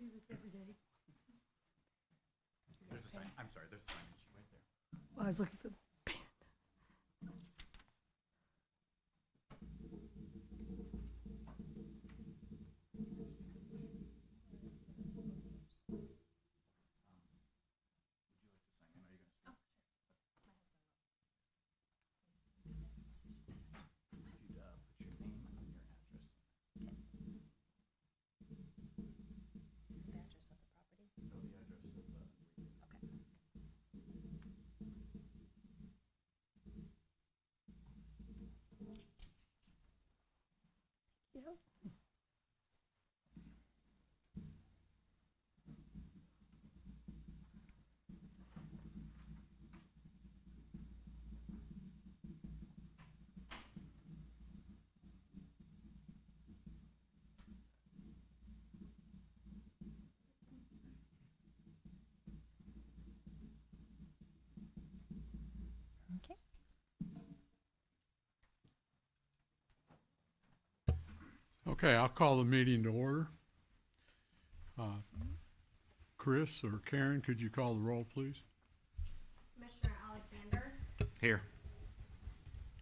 do this every day. There's a sign. I'm sorry. There's a sign right there. Well, I was looking for the pen. If you'd put your name and your address. The address of the property? No, the address of the. Okay. Yeah. Okay. Okay, I'll call the meeting to order. Chris or Karen, could you call the roll, please? Commissioner Alexander, Here.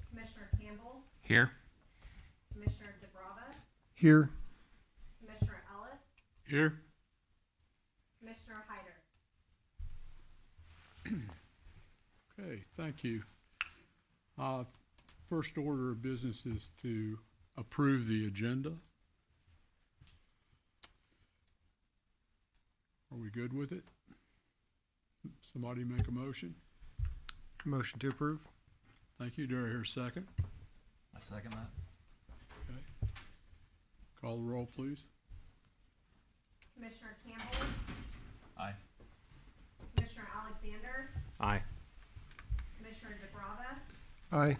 Commissioner Campbell, Here. Commissioner DeBrava, Here. Commissioner Ellis, Here? Commissioner Hyder. Okay, thank you. First order of business is to approve the agenda. Are we good with it? Somebody make a motion? Motion to approve. Thank you. Do I hear a second? I second that. Okay. Call the roll, please. Commissioner Campbell, Aye. Commissioner Alexander, Aye. Commissioner DeBrava, Aye.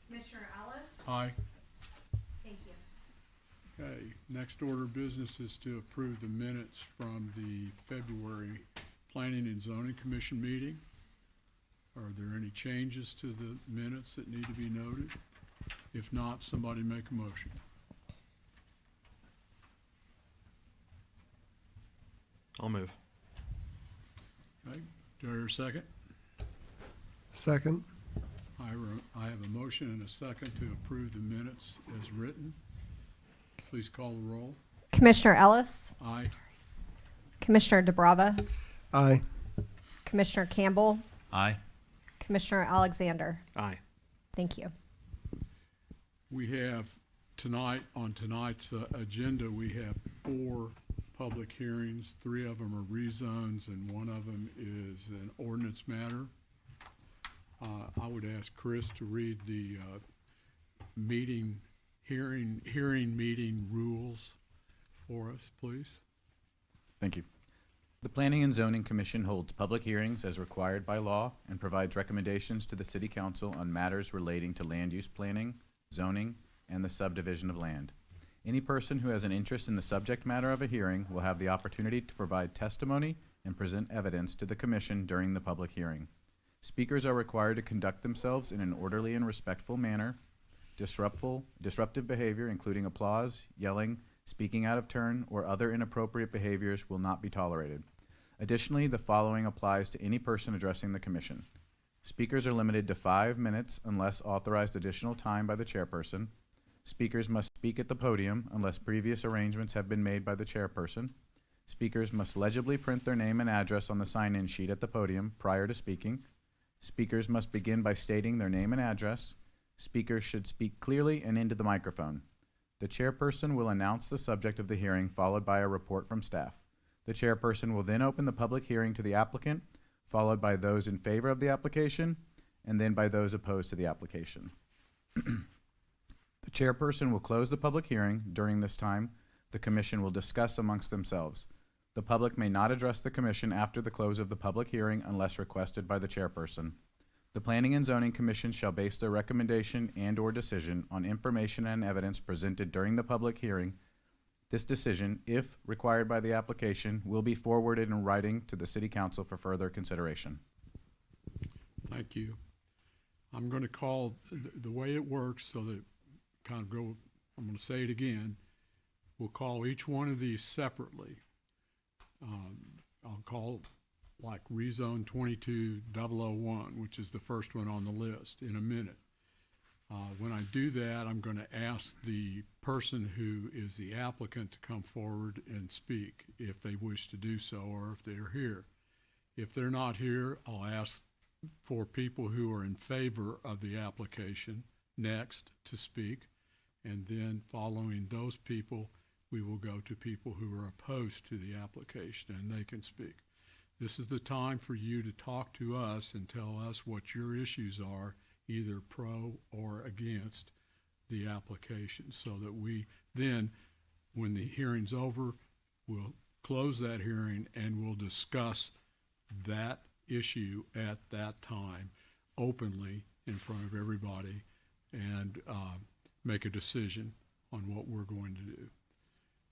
Commissioner Ellis. Aye. Thank you. Okay, next order of business is to approve the minutes from the February Planning and Zoning Commission meeting. Are there any changes to the minutes that need to be noted? If not, somebody make a motion. I'll move. Okay, do I hear a second? Second. I have a motion and a second to approve the minutes as written. Please call the roll. Commissioner Ellis, Aye. Commissioner DeBrava, Aye. Commissioner Campbell, Aye. Commissioner Alexander. Aye. Thank you. We have tonight, on tonight's agenda, we have 4 public hearings. 3 of them are rezones and 1 of them is an ordinance matter. I would ask Chris to read the hearing meeting rules for us, please. Thank you. The Planning and Zoning Commission holds public hearings as required by law and provides recommendations to the City Council on matters relating to land use planning, zoning, and the subdivision of land. Any person who has an interest in the subject matter of a hearing will have the opportunity to provide testimony and present evidence to the Commission during the public hearing. Speakers are required to conduct themselves in an orderly and respectful manner. Disruptive behavior, including applause, yelling, speaking out of turn, or other inappropriate behaviors will not be tolerated. Additionally, the following applies to any person addressing the Commission. Speakers are limited to 5 minutes unless authorized additional time by the chairperson. Speakers must speak at the podium unless previous arrangements have been made by the chairperson. Speakers must legibly print their name and address on the sign-in sheet at the podium prior to speaking. Speakers must begin by stating their name and address. Speakers should speak clearly and into the microphone. The chairperson will announce the subject of the hearing, followed by a report from staff. The chairperson will then open the public hearing to the applicant, followed by those in favor of the application, and then by those opposed to the application. The chairperson will close the public hearing. During this time, the commission will discuss amongst themselves. The public may not address the commission after the close of the public hearing unless requested by the chairperson. The Planning and Zoning Commission shall base their recommendation and/or decision on information and evidence presented during the public hearing. This decision, if required by the application, will be forwarded in writing to the City Council for further consideration. Thank you. I'm going to call the way it works so that kind of go, I'm going to say it again. We'll call each one of these separately. I'll call like rezone 22001, which is the first one on the list, in a minute. When I do that, I'm going to ask the person who is the applicant to come forward and speak if they wish to do so, or if they're here. If they're not here, I'll ask for people who are in favor of the application next to speak, and then following those people, we will go to people who are opposed to the application, and they can speak. This is the time for you to talk to us and tell us what your issues are, either pro or against the application, so that we then, when the hearing's over, we'll close that hearing and we'll discuss that issue at that time openly in front of everybody and make a decision on what we're going to do.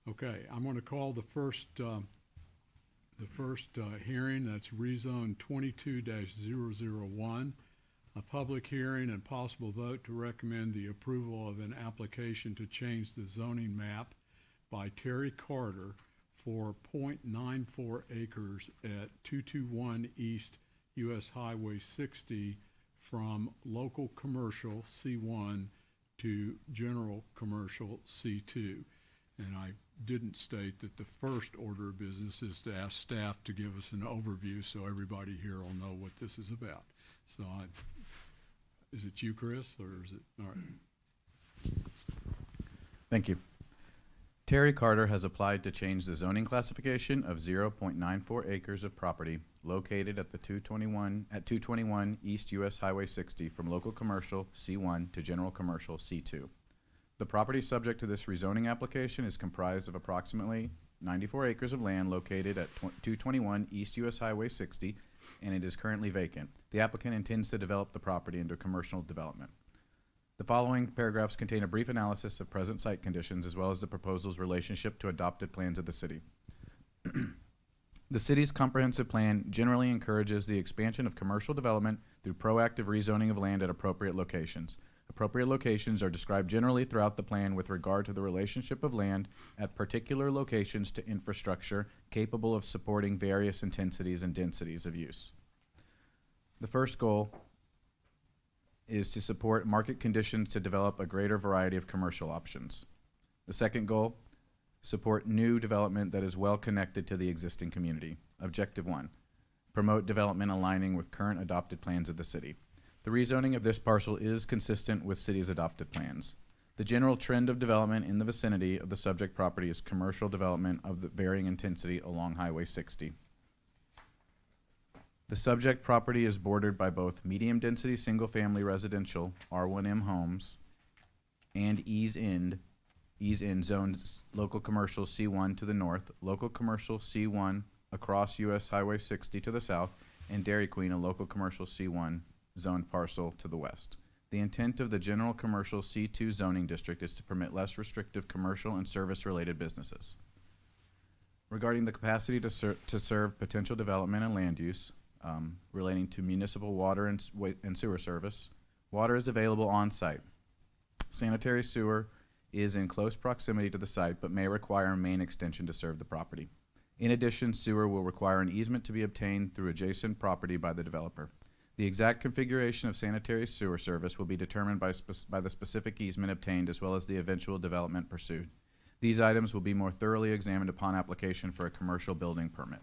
Okay, I'm going to call the first hearing. That's rezone 22-001, a public hearing and possible vote to recommend the approval of an application to change the zoning map by Terry Carter for .94 acres at 221 East US Highway 60 from local commercial C1 to general commercial C2. And I didn't state that the first order of business is to ask staff to give us an overview so everybody here will know what this is about. So is it you, Chris, or is it, all right. Thank you. Terry Carter has applied to change the zoning classification of 0.94 acres of property located at 221 East US Highway 60 from local commercial C1 to general commercial C2. The property subject to this rezoning application is comprised of approximately 94 acres of land located at 221 East US Highway 60, and it is currently vacant. The applicant intends to develop the property into commercial development. The following paragraphs contain a brief analysis of present site conditions as well as the proposal's relationship to adopted plans of the city. The city's comprehensive plan generally encourages the expansion of commercial development through proactive rezoning of land at appropriate locations. Appropriate locations are described generally throughout the plan with regard to the relationship of land at particular locations to infrastructure capable of supporting various intensities and densities of use. The first goal is to support market conditions to develop a greater variety of commercial options. The second goal, support new development that is well connected to the existing community. Objective 1, promote development aligning with current adopted plans of the city. The rezoning of this parcel is consistent with city's adopted plans. The general trend of development in the vicinity of the subject property is commercial development of the varying intensity along Highway 60. The subject property is bordered by both medium-density single-family residential R1M homes and ease-in zones local commercial C1 to the north, local commercial C1 across US Highway 60 to the south, and Dairy Queen, a local commercial C1 zoned parcel to the west. The intent of the general commercial C2 zoning district is to permit less restrictive commercial and service-related businesses. Regarding the capacity to serve potential development and land use, relating to municipal water and sewer service, water is available on site. Sanitary sewer is in close proximity to the site but may require a main extension to serve the property. In addition, sewer will require an easement to be obtained through adjacent property by the developer. The exact configuration of sanitary sewer service will be determined by the specific easement obtained as well as the eventual development pursued. These items will be more thoroughly examined upon application for a commercial building permit.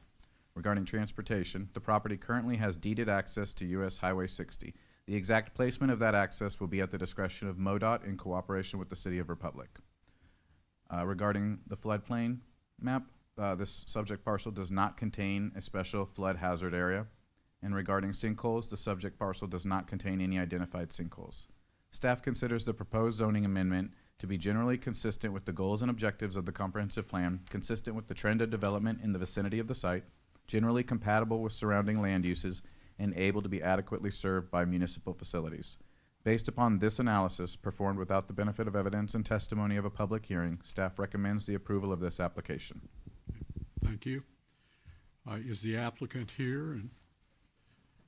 Regarding transportation, the property currently has deeded access to US Highway 60. The exact placement of that access will be at the discretion of MoDOT in cooperation with the City of Republic. Regarding the floodplain map, this subject parcel does not contain a special flood hazard area. And regarding sinkholes, the subject parcel does not contain any identified sinkholes. Staff considers the proposed zoning amendment to be generally consistent with the goals and objectives of the comprehensive plan, consistent with the trend of development in the vicinity of the site, generally compatible with surrounding land uses, and able to be adequately served by municipal facilities. Based upon this analysis, performed without the benefit of evidence and testimony of a public hearing, staff recommends the approval of this application. Thank you. Is the applicant here? And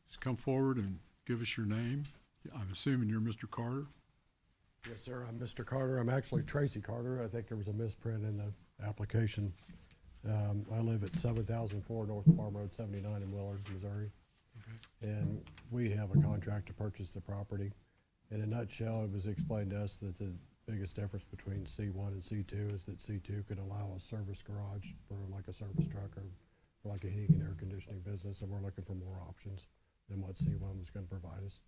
just come forward and give us your name. I'm assuming you're Mr. Carter. Yes, sir. I'm Mr. Carter. I'm actually Tracy Carter. I think there was a misprint in the application. I live at 7004 North Farm Road 79 in Willard, Missouri. And we have a contract to purchase the property. In a nutshell, it was explained to us that the biggest difference between C1 and C2 is that C2 can allow a service garage for like a service truck or for like a heating and air conditioning business, and we're looking for more options than what C1 was going to provide us.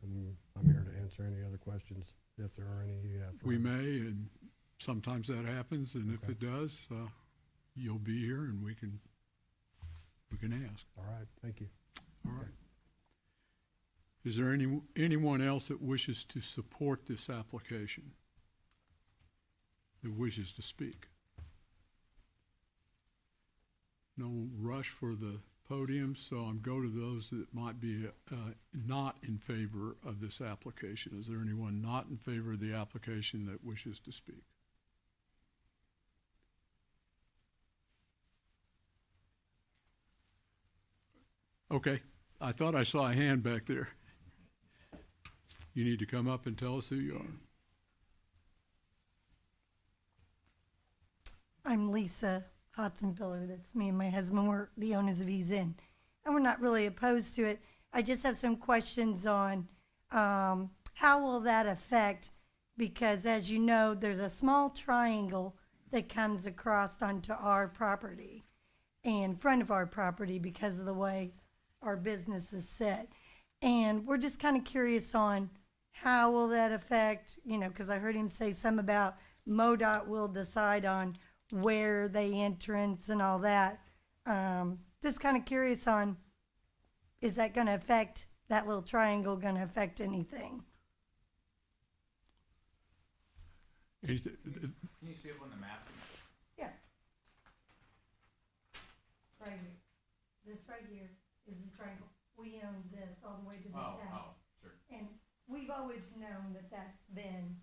I'm here to answer any other questions, if there are any you have. We may, and sometimes that happens, and if Okay. it does, you'll be here and we can ask. All right, thank you. All right. Is there anyone else that wishes to support this application? That wishes to speak? No rush for the podium, so I'm go to those that might be not in favor of this application. Is there anyone not in favor of the application that wishes to speak? Okay, I thought I saw a hand back there. You need to come up and tell us who you are. I'm Lisa Hodson-Piller. That's me and my husband. We're the owners of Ease Inn. And we're not really opposed to it. I just have some questions on how will that affect, because as you know, there's a small triangle that comes across onto our property, in front of our property, because of the way our business is set. And we're just kind of curious on how will that affect, you know, because I heard him say some about MoDOT will decide on where they entrance and all that. Just kind of curious on, is that going to affect, that little triangle going to affect anything? Anything, Can you see it on the map? Yeah. Right here. This right here is the triangle. We own this all the way to this house. Sure. And we've always known that that's been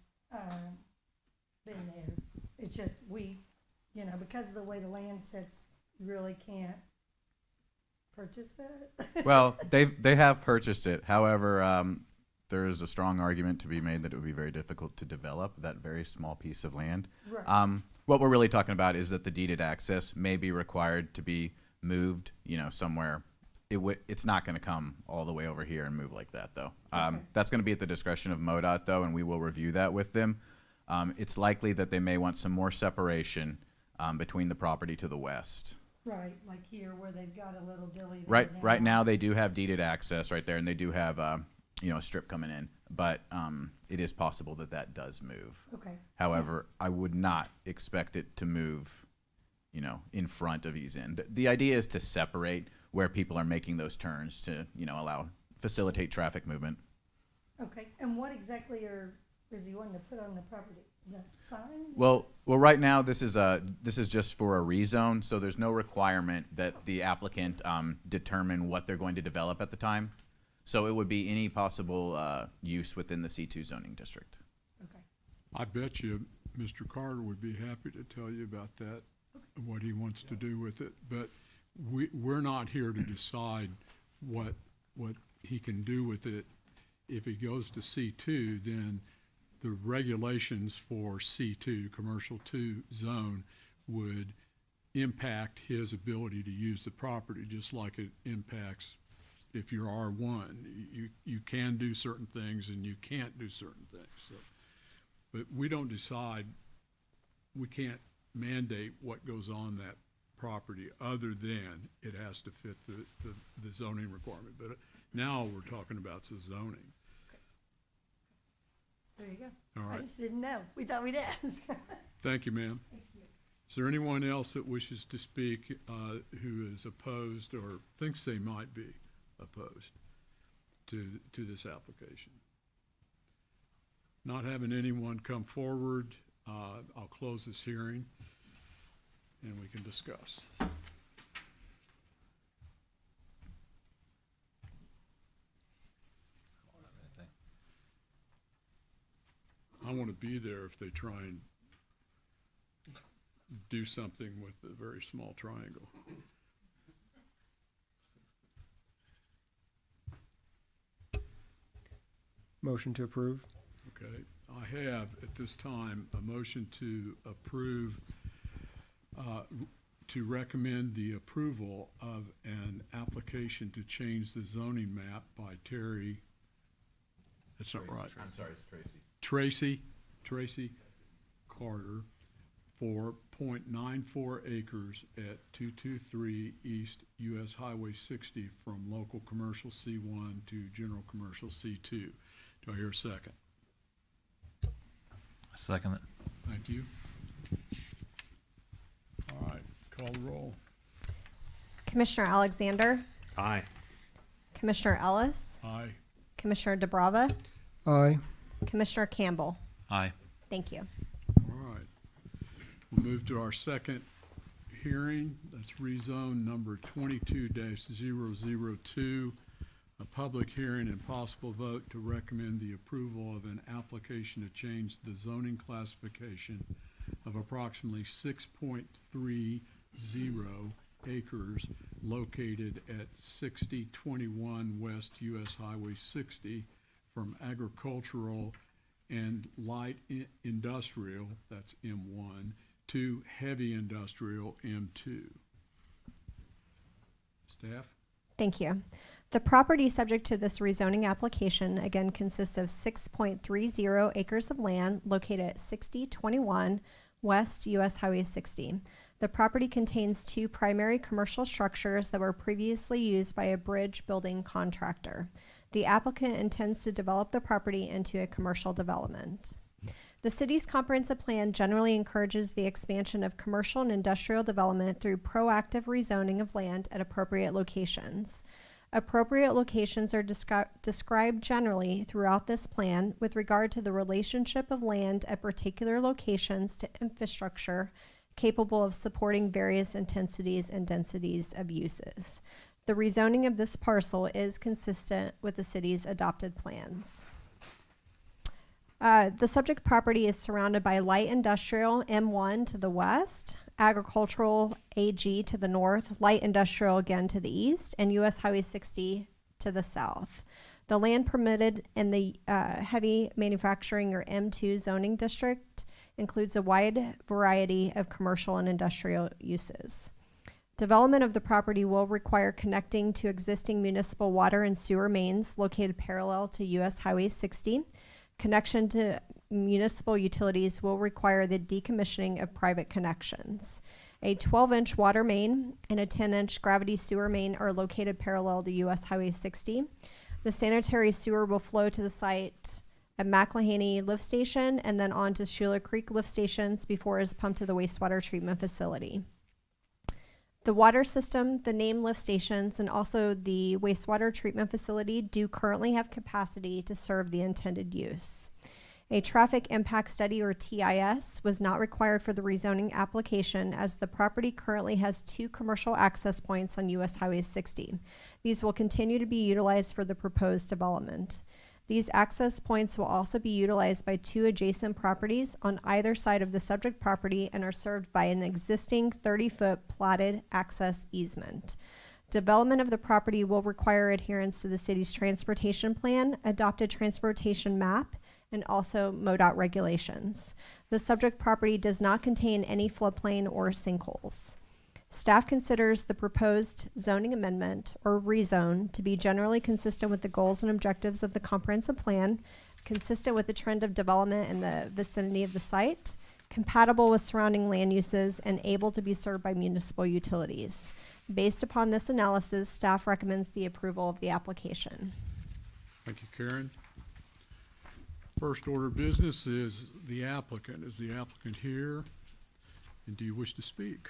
there. It's just we, you know, because of the way the land sits, you really can't purchase that. Well, they have purchased it. However, there is a strong argument to be made that it would be very difficult to develop that very small piece of land. Right. What we're really talking about is that the deeded access may be required to be moved, you know, somewhere. It's not going to come all the way over here and move like that, though. Okay. That's going to be at the discretion of MoDOT, though, and we will review that with them. It's likely that they may want some more separation between the property to the west. Right, like here where they've got a little dilly there Right now, they do have deeded access right there, and they do have you know, a strip coming in. But it is possible that that does move. Okay. However, I would not expect it to move, you know, in front of Ease Inn. The idea is to separate where people are making those turns to, you know, facilitate traffic movement. Okay, and what exactly is he wanting to put on the property? Is that a sign? Well, right now this is just for a rezone, so there's no requirement that the applicant determine what they're going to develop at the time. So it would be any possible use within the C2 zoning district. Okay. I bet you Mr. Carter would be happy to tell you about that, what he wants to do with it. But we're not here to decide what he can do with it. If he goes to C2, then the regulations for C2, Commercial 2 zone, would impact his ability to use the property, just like it impacts if you're R1. You can do certain things and you can't do certain things. So, but we don't decide, we can't mandate what goes on that property other than it has to fit the zoning requirement. But now we're talking about the zoning. There you go. All I right. just didn't know. We thought we'd ask. Thank you, ma'am. Thank you. Is there anyone else that wishes to speak who is opposed or thinks they might be opposed to this application? Not having anyone come forward, I'll close this hearing and we can discuss. I want to be there if they try and do something with a very small triangle. Motion to approve? Okay, I have at this time a motion to approve to recommend the approval of an application to change the zoning map by Terry. That's not right. I'm sorry, it's Tracy. Tracy Carter for .94 acres at 223 East US Highway 60 from local commercial C1 to general commercial C2. Do I hear a second? I second it. Thank you. All right, call the roll. Commissioner Alexander, Aye. Commissioner Ellis, Aye. Commissioner DeBrava, Aye. Commissioner Campbell. Aye. Thank you. All right. We'll move to our second hearing. That's rezone number 22-002. A public hearing and possible vote to recommend the approval of an application to change the zoning classification of approximately 6.30 acres located at 6021 West US Highway 60 from agricultural and light industrial, that's M1, to heavy industrial, M2. Staff? Thank you. The property subject to this rezoning application again consists of 6.30 acres of land located at 6021 West US Highway 60. The property contains two primary commercial structures that were previously used by a bridge building contractor. The applicant intends to develop the property into a commercial development. The city's comprehensive plan generally encourages the expansion of commercial and industrial development through proactive rezoning of land at appropriate locations. Appropriate locations are described generally throughout this plan with regard to the relationship of land at particular locations to infrastructure capable of supporting various intensities and densities of uses. The rezoning of this parcel is consistent with the city's adopted plans. The subject property is surrounded by light industrial M1 to the west, agricultural AG to the north, light industrial again to the east, and US Highway 60 to the south. The land permitted in the heavy manufacturing or M2 zoning district includes a wide variety of commercial and industrial uses. Development of the property will require connecting to existing municipal water and sewer mains located parallel to US Highway 60. Connection to municipal utilities will require the decommissioning of private connections. A 12-inch water main and a 10-inch gravity sewer main are located parallel to US Highway 60. The sanitary sewer will flow to the site at McElhaney Lift Station and then on to Schuler Creek Lift Stations before it is pumped to the wastewater treatment facility. The water system, the named lift stations, and also the wastewater treatment facility do currently have capacity to serve the intended use. A traffic impact study, or TIS, was not required for the rezoning application as the property currently has two commercial access points on US Highway 60. These will continue to be utilized for the proposed development. These access points will also be utilized by two adjacent properties on either side of the subject property and are served by an existing 30-foot platted access easement. Development of the property will require adherence to the city's transportation plan, adopted transportation map, and also MoDOT regulations. The subject property does not contain any floodplain or sinkholes. Staff considers the proposed zoning amendment or rezone to be generally consistent with the goals and objectives of the comprehensive plan, consistent with the trend of development in the vicinity of the site, compatible with surrounding land uses, and able to be served by municipal utilities. Based upon this analysis, staff recommends the approval of the application. Thank you, Karen. First order of business is the applicant. Is the applicant here? And do you wish to speak?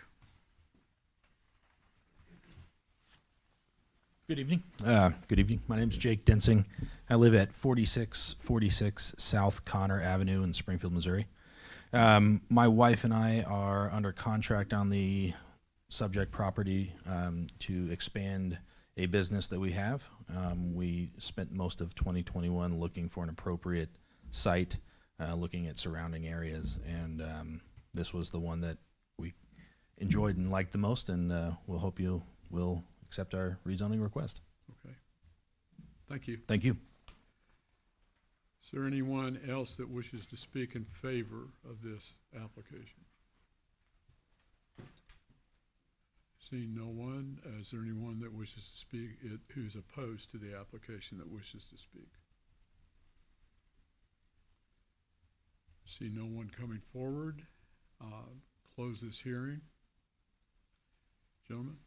Good evening. Good evening. My name is Jake Densing. I live at 4646 South Connor Avenue in Springfield, Missouri. My wife and I are under contract on the subject property to expand a business that we have. We spent most of 2021 looking for an appropriate site, looking at surrounding areas, and this was the one that we enjoyed and liked the most, and we'll hope you will accept our rezoning request. Okay. Thank you. Thank you. Is there anyone else that wishes to speak in favor of this application? Seeing no one, is there anyone that wishes to speak, who's opposed to the application that wishes to speak? See no one coming forward. Close this hearing. Gentlemen?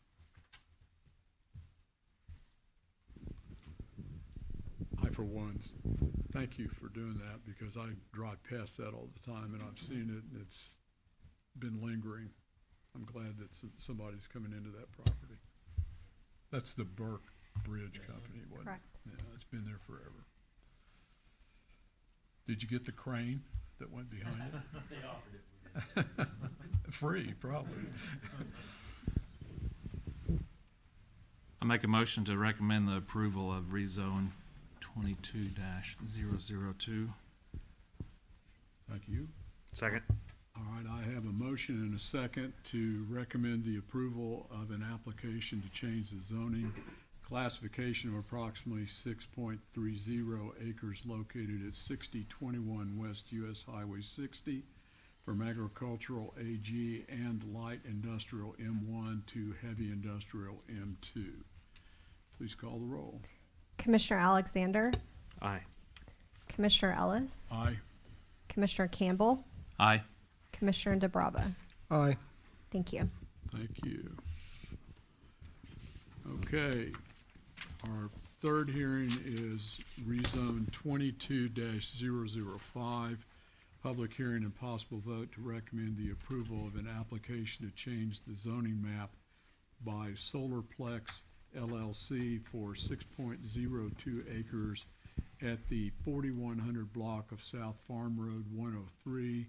I, for one, thank you for doing that, because I drive past that all the time, and I've seen it, and it's been lingering. I'm glad that somebody's coming into that property. That's the Burke Bridge Company, wasn't it? Correct. Yeah, it's been there forever. Did you get the crane that went behind it? They offered it. Free, probably. I make a motion to recommend the approval of rezone 22-002. Thank you. Second. All right, I have a motion and a second to recommend the approval of an application to change the zoning classification of approximately 6.30 acres located at 6021 West US Highway 60 from agricultural AG and light industrial M1 to heavy industrial M2. Please call the roll. Commissioner Alexander, Aye. Commissioner Ellis, Aye. Commissioner Campbell, Aye. Commissioner DeBrava. Aye. Thank you. Thank you. Okay, our third hearing is rezone 22-005. Public hearing and possible vote to recommend the approval of an application to change the zoning map by Solarplex LLC for 6.02 acres at the 4100 block of South Farm Road 103.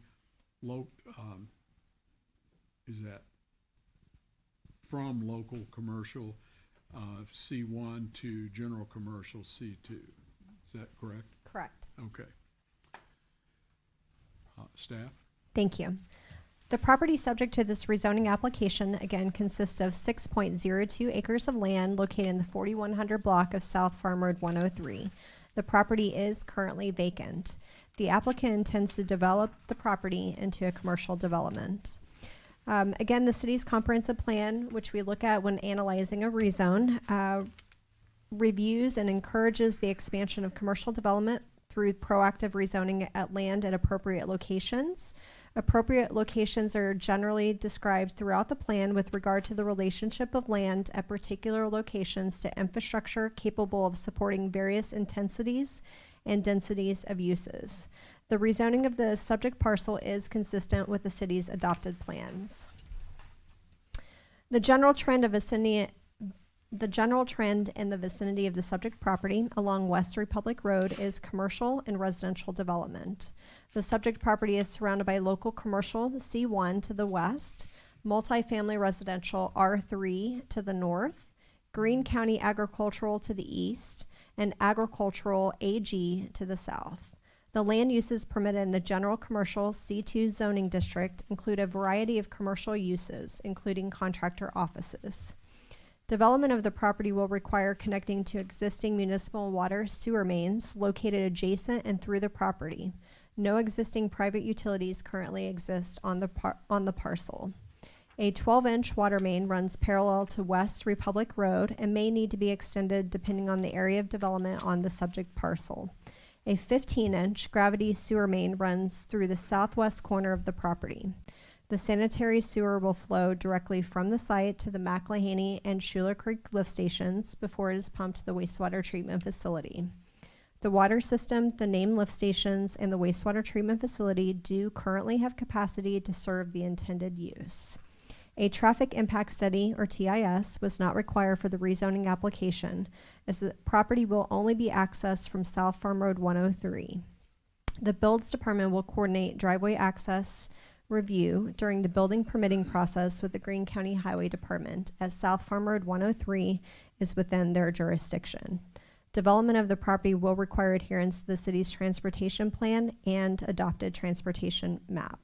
Is that from local commercial C1 to general commercial C2? Is that correct? Correct. Okay. Staff? Thank you. The property subject to this rezoning application, again, consists of 6.02 acres of land located in the 4100 block of South Farm Road 103. The property is currently vacant. The applicant intends to develop the property into a commercial development. Again, the city's comprehensive plan, which we look at when analyzing a rezone, reviews and encourages the expansion of commercial development through proactive rezoning at land at appropriate locations. Appropriate locations are generally described throughout the plan with regard to the relationship of land at particular locations to infrastructure capable of supporting various intensities and densities of uses. The rezoning of the subject parcel is consistent with the city's adopted plans. The general trend in the vicinity of the subject property along West Republic Road is commercial and residential development. The subject property is surrounded by local commercial C1 to the west, multifamily residential R3 to the north, Greene County agricultural to the east, and agricultural AG to the south. The land uses permitted in the general commercial C2 zoning district include a variety of commercial uses, including contractor offices. Development of the property will require connecting to existing municipal water sewer mains located adjacent and through the property. No existing private utilities currently exist on the parcel. A 12-inch water main runs parallel to West Republic Road and may need to be extended depending on the area of development on the subject parcel. A 15-inch gravity sewer main runs through the southwest corner of the property. The sanitary sewer will flow directly from the site to the McLehaney and Schuler Creek lift stations before it is pumped to the wastewater treatment facility. The water system, the named lift stations, and the wastewater treatment facility do currently have capacity to serve the intended use. A traffic impact study, or TIS, was not required for the rezoning application, as the property will only be accessed from South Farm Road 103. The Builds Department will coordinate driveway access review during the building permitting process with the Greene County Highway Department, as South Farm Road 103 is within their jurisdiction. Development of the property will require adherence to the city's transportation plan and adopted transportation map.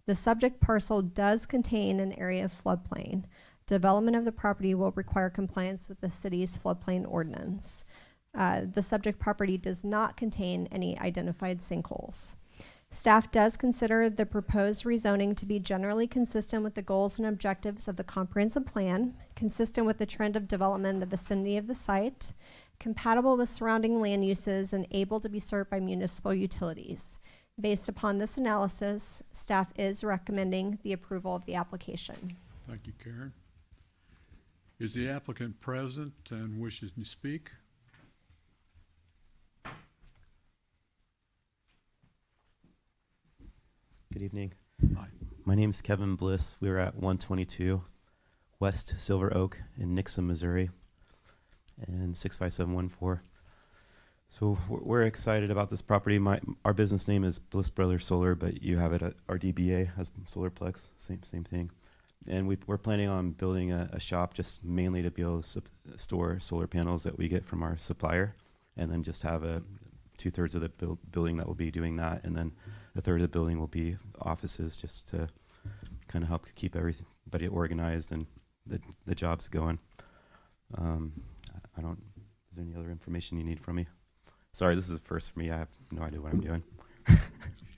The subject parcel does contain an area of floodplain. Development of the property will require compliance with the city's floodplain ordinance. The subject property does not contain any identified sinkholes. Staff does consider the proposed rezoning to be generally consistent with the goals and objectives of the comprehensive plan, consistent with the trend of development in the vicinity of the site, compatible with surrounding land uses, and able to be served by municipal utilities. Based upon this analysis, staff is recommending the approval of the application. Thank you, Karen. Is the applicant present and wishes to speak? Good evening. Hi. My name is Kevin Bliss. We were at 122 West Silver Oak in Nixon, Missouri, and 65714. So we're excited about this property. Our business name is Bliss Brothers Solar, but you have it at our DBA has Solarplex, same thing. And we're planning on building a shop just mainly to be able to store solar panels that we get from our supplier, and then just have 2/3 of the building that will be doing that, and then 1/3 of the building will be offices, just to kind of help keep everybody organized and the jobs going. Is there any other information you need from me? Sorry, this is a first for me. I have no idea what I'm doing.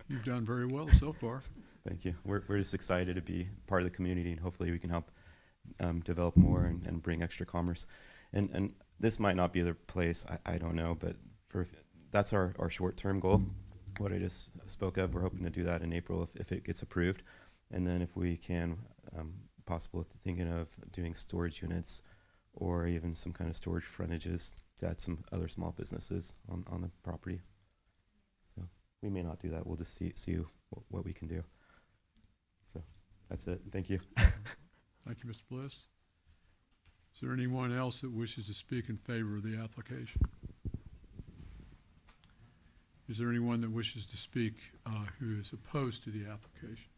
You've done very well so far. Thank you. We're just excited to be part of the community, and hopefully we can help develop more and bring extra commerce. And this might not be the place, I don't know, but that's our short-term goal. What I just spoke of, we're hoping to do that in April if it gets approved. And then if we can, possible thinking of doing storage units or even some kind of storage frontages to add some other small businesses on the property. So we may not do that. We'll just see what we can do. So that's it. Thank you. Thank you, Mr. Bliss. Is there anyone else that wishes to speak in favor of the application? Is there anyone that wishes to speak who is opposed to the application?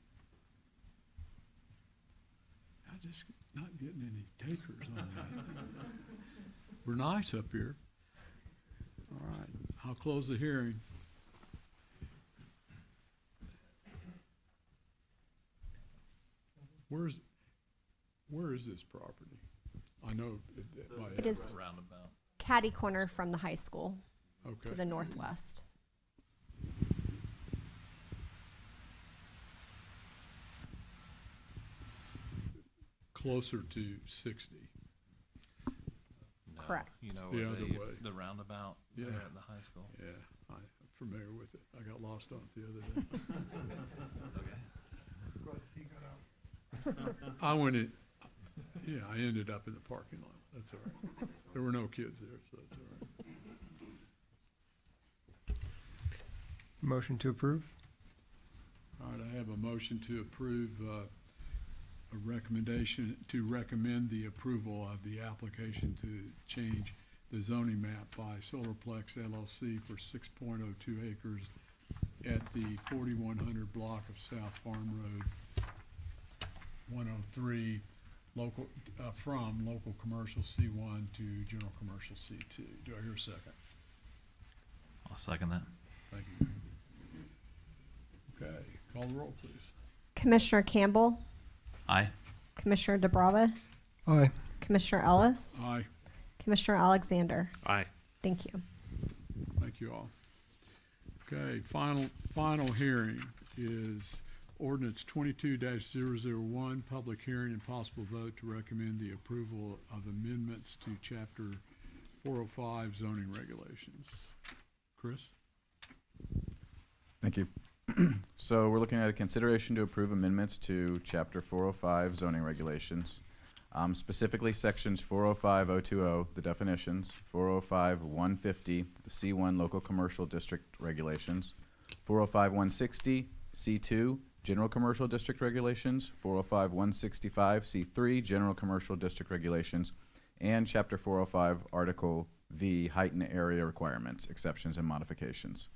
I'm just not getting any takers on that. We're nice up here. All right, I'll close the hearing. Where is this property? I know It is Roundabout. catty corner from the high school to Okay. the northwest. Closer to 60. No, Correct. You know, The where other way. the roundabout Yeah. there at the high school. Yeah, I'm familiar with it. I got lost on it the other day. Okay. I went in, yeah, I ended up in the parking lot. That's all right. There were no kids there, so that's all right. Motion to approve? All right, I have a motion to approve a recommendation, to recommend the approval of the application to change the zoning map by Solarplex LLC for 6.02 acres at the 4100 block of South Farm Road, 103, local, from local commercial C1 to general commercial C2. Do I hear a second? I'll second that. Thank you. Okay, call the roll, please. Commissioner Campbell, Aye. Commissioner DeBrava, Aye. Commissioner Ellis, Aye. Commissioner Alexander. Aye. Thank you. Thank you all. Okay, final hearing is Ordinance 22-001, public hearing and possible vote to recommend the approval of amendments to Chapter 405 zoning regulations. Chris? Thank you. So we're looking at a consideration to approve amendments to Chapter 405 zoning regulations, specifically sections 405.020, the definitions, 405.150, the C1 local commercial district regulations, 405.160, C2 general commercial district regulations, 405.165, C3 general commercial district regulations, and Chapter 405 Article V heightened area requirements, exceptions, and modifications.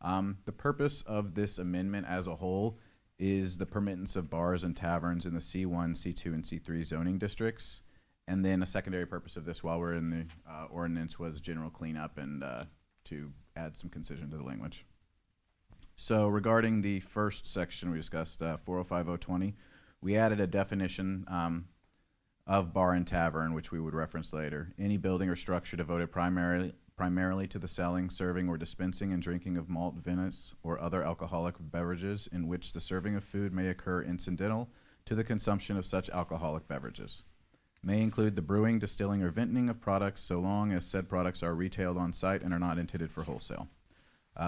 The purpose of this amendment as a whole is the permittance of bars and taverns in the C1, C2, and C3 zoning districts. And then a secondary purpose of this while we're in the ordinance was general cleanup and to add some concision to the language. So regarding the first section we discussed, 405.020, we added a definition of bar and tavern, which we would reference later. Any building or structure devoted primarily to the selling, serving, or dispensing and drinking of malt, vinous, or other alcoholic beverages in which the serving of food may occur incidental to the consumption of such alcoholic beverages. May include the brewing, distilling, or venting of products so long as said products are retailed on site and are not intended for wholesale.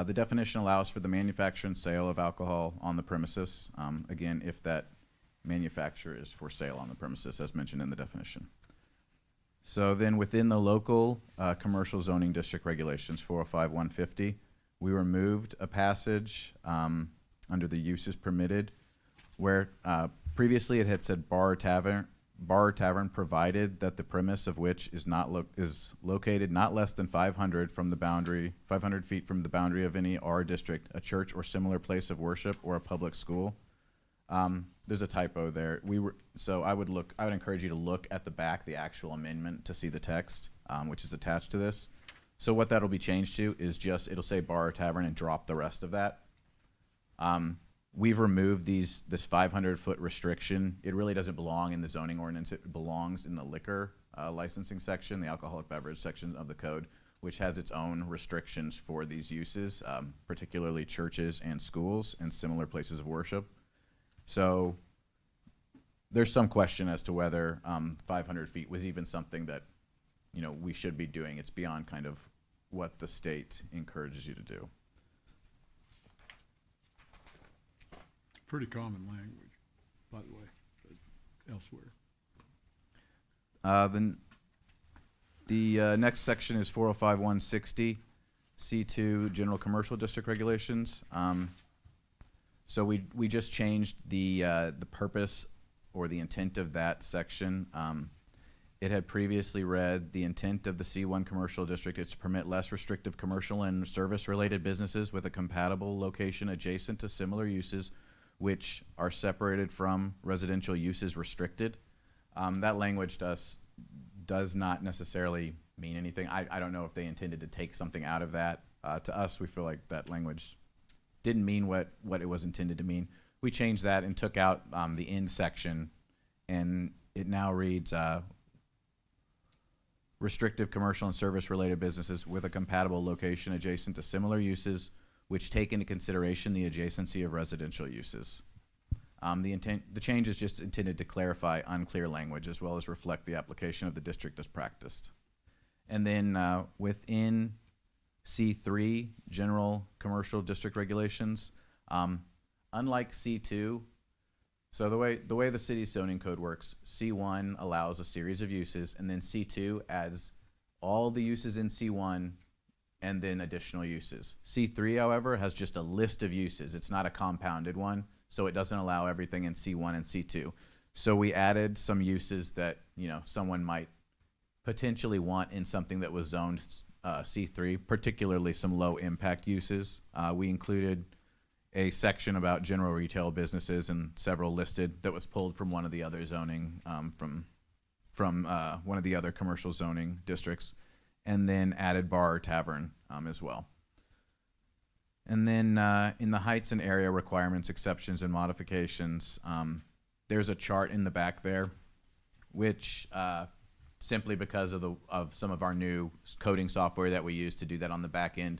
The definition allows for the manufacture and sale of alcohol on the premises, again, if that manufacture is for sale on the premises, as mentioned in the definition. So then within the local commercial zoning district regulations, 405-150, we removed a passage under the uses permitted where previously it had said bar or tavern provided that the premise of which is located not less than 500 feet from the boundary of any R district, a church or similar place of worship, or a public school. There's a typo there. So I would encourage you to look at the back, the actual amendment, to see the text, which is attached to this. So what that'll be changed to is it'll say bar or tavern and drop the rest of that. We've removed this 500-foot restriction. It really doesn't belong in the zoning ordinance. It belongs in the liquor licensing section, the alcoholic beverage section of the code, which has its own restrictions for these uses, particularly churches and schools and similar places of worship. So there's some question as to whether 500 feet was even something that, we should be doing. It's beyond kind of what the state encourages you to do. Pretty common language, by the way, elsewhere. Then the next section is 405-160, C2 General Commercial District Regulations. So we just changed the purpose or the intent of that section. It had previously read, the intent of the C1 Commercial District is to permit less restrictive commercial and service-related businesses with a compatible location adjacent to similar uses which are separated from residential uses restricted. That language does not necessarily mean anything. I don't know if they intended to take something out of that. To us, we feel like that language didn't mean what it was intended to mean. We changed that and took out the in section, and it now reads, restrictive commercial and service-related businesses with a compatible location adjacent to similar uses which take into consideration the adjacency of residential uses. The change is just intended to clarify unclear language as well as reflect the application of the district as practiced. And then within C3, General Commercial District Regulations, unlike C2, so the way the city's zoning code works, C1 allows a series of uses, and then C2 adds all the uses in C1 and then additional uses. C3, however, has just a list of uses. It's not a compounded one, so it doesn't allow everything in C1 and C2. So we added some uses that someone might potentially want in something that was zoned C3, particularly some low impact uses. We included a section about general retail businesses and several listed that was pulled from one of the other zoning, from one of the other commercial zoning districts, and then added bar or tavern as well. And then in the heights and area requirements, exceptions, and modifications, there's a chart in the back there, which simply because of some of our new coding software that we use to do that on the back end,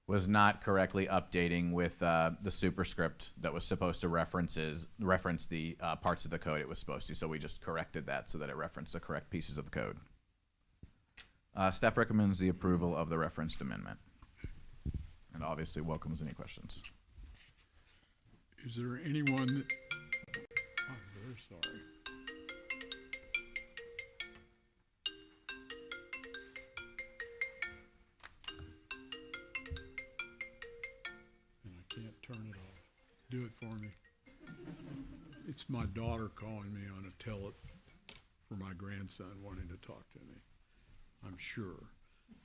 was not correctly updating with the superscript that was supposed to reference the parts of the code it was supposed to. So we just corrected that so that it referenced the correct pieces of the code. Staff recommends the approval of the referenced amendment, and obviously welcomes any questions. Is there anyone that, I'm very sorry. And I can't turn it off. Do it for me. It's my daughter calling me on a tele for my grandson wanting to talk to me. I'm sure.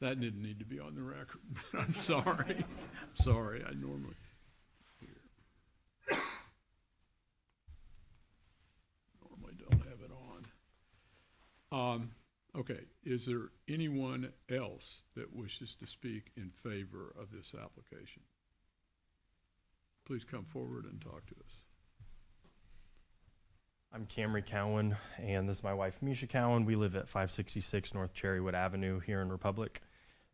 That didn't need to be on the record. I'm sorry. Sorry, I normally. Here. Normally don't have it on. Okay, is there anyone else that wishes to speak in favor of this application? Please come forward and talk to us. I'm Camry Cowan, and this is my wife, Misha Cowan. We live at 566 North Cherrywood Avenue here in Republic.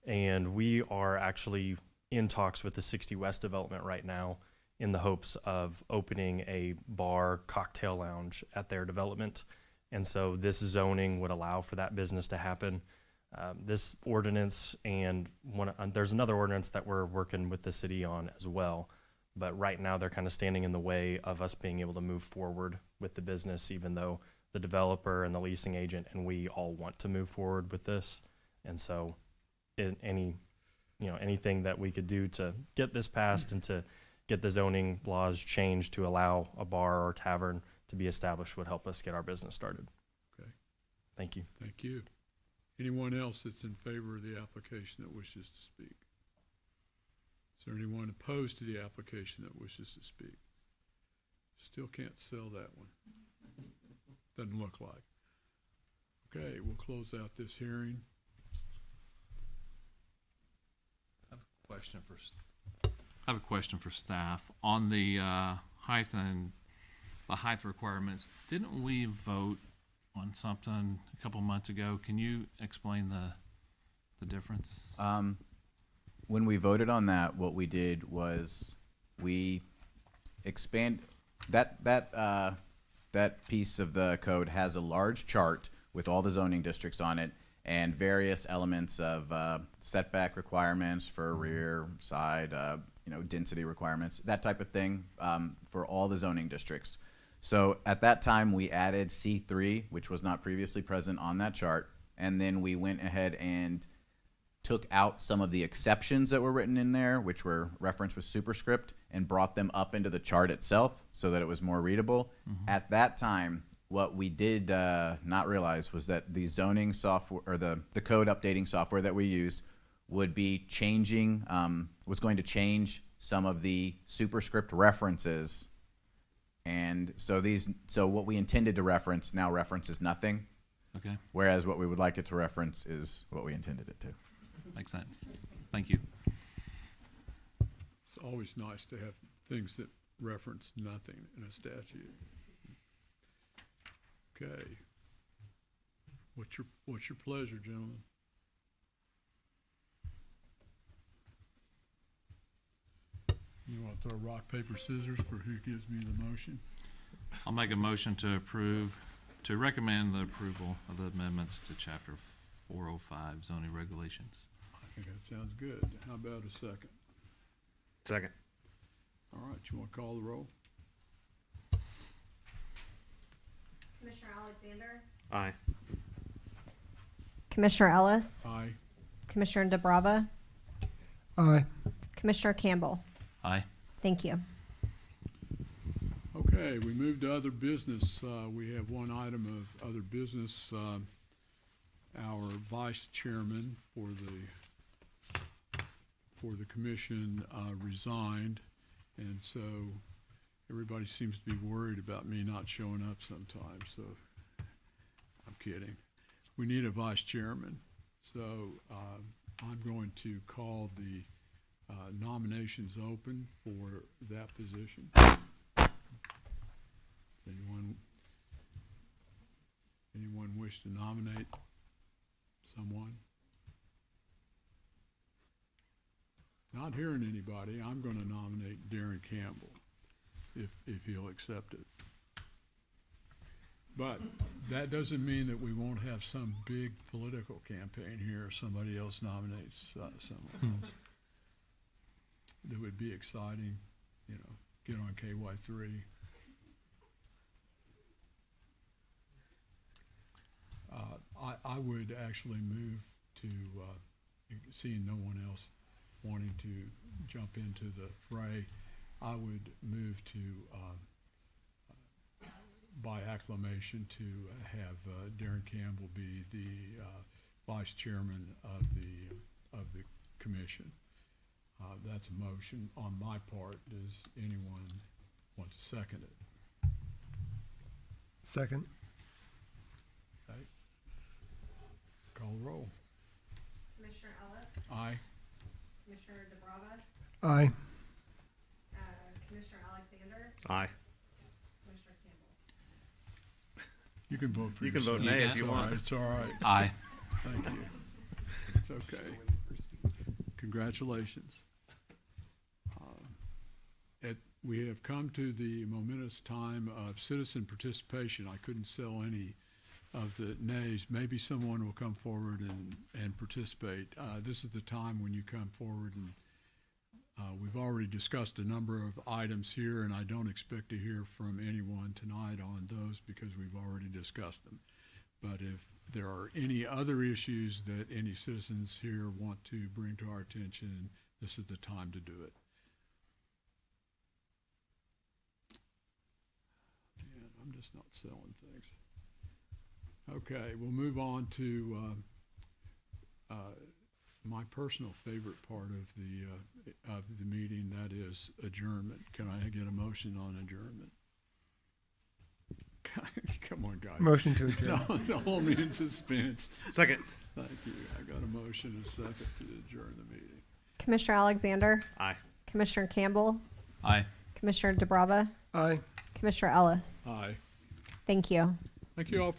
And we are actually in talks with the 60 West development right now in the hopes of opening a bar cocktail lounge at their development. And so this zoning would allow for that business to happen. This ordinance and there's another ordinance that we're working with the city on as well. But right now they're kind of standing in the way of us being able to move forward with the business, even though the developer and the leasing agent and we all want to move forward with this. And so anything that we could do to get this passed and to get the zoning laws changed to allow a bar or tavern to be established would help us get our business started. Okay. Thank you. Thank you. Anyone else that's in favor of the application that wishes to speak? Is there anyone opposed to the application that wishes to speak? Still can't sell that one. Doesn't look like. Okay, we'll close out this hearing. I have a question for staff on the height and the height requirements. Didn't we vote on something a couple months ago? Can you explain the difference? When we voted on that, what we did was we expand that piece of the code has a large chart with all the zoning districts on it and various elements of setback requirements for rear, side, density requirements, that type of thing for all the zoning districts. So at that time, we added C3, which was not previously present on that chart, and then we went ahead and took out some of the exceptions that were written in there, which were referenced with superscript, and brought them up into the chart itself so that it was more readable. At that time, what we did not realize was that the zoning software, or the code updating software that we used, would be changing, was going to change some of the superscript references. And so what we intended to reference now references nothing. Okay, Whereas what we would like it to reference is what we intended it to. makes sense. Thank you. It's always nice to have things that reference nothing in a statute. Okay. What's your pleasure, gentlemen? You want to throw rock, paper, scissors for who gives me the motion? I'll make a motion to recommend the approval of the amendments to Chapter 405 zoning regulations. I think that sounds good. How about a second? Second. All right, you want to call the roll? Commissioner Alexander, Aye. Commissioner Ellis, Aye. Commissioner DeBrava, Aye. Commissioner Campbell. Aye. Thank you. Okay, we move to other business. We have one item of other business. Our vice chairman for the commission resigned, and so everybody seems to be worried about me not showing up sometimes. So I'm kidding. We need a vice chairman, so I'm going to call the nominations open for that position. Does anyone wish to nominate someone? Not hearing anybody, I'm going to nominate Darren Campbell, if he'll accept it. But that doesn't mean that we won't have some big political campaign here, or somebody else nominates someone else. That would be exciting, get on KY3. I would actually move to, seeing no one else wanting to jump into the fray, I would move to, by acclamation, to have Darren Campbell be the vice chairman of the commission. That's a motion on my part. Does anyone want to second it? Second. Okay. Call the roll. Commissioner Ellis, Aye. Commissioner DeBrava, Aye. Commissioner Alexander, Aye. Commissioner Campbell. You can vote for You can yourself. vote nay if It's you all want. right. It's all right. Aye. Thank you. It's okay. Congratulations. We have come to the momentous time of citizen participation. I couldn't sell any of the nays. Maybe someone will come forward and participate. This is the time when you come forward, and we've already discussed a number of items here, and I don't expect to hear from anyone tonight on those because we've already discussed them. But if there are any other issues that any citizens here want to bring to our attention, this is the time to do it. Man, I'm just not selling things. Okay, we'll move on to my personal favorite part of the meeting, that is adjournment. Can I get a motion on adjournment? Come on, guys. Motion to adjourn. Don't hold me in suspense. Second. Thank you. I got a motion and a second to adjourn the meeting. Commissioner Alexander, Aye. Commissioner Campbell, Aye. Commissioner DeBrava, Aye. Commissioner Ellis. Aye. Thank you. Thank you all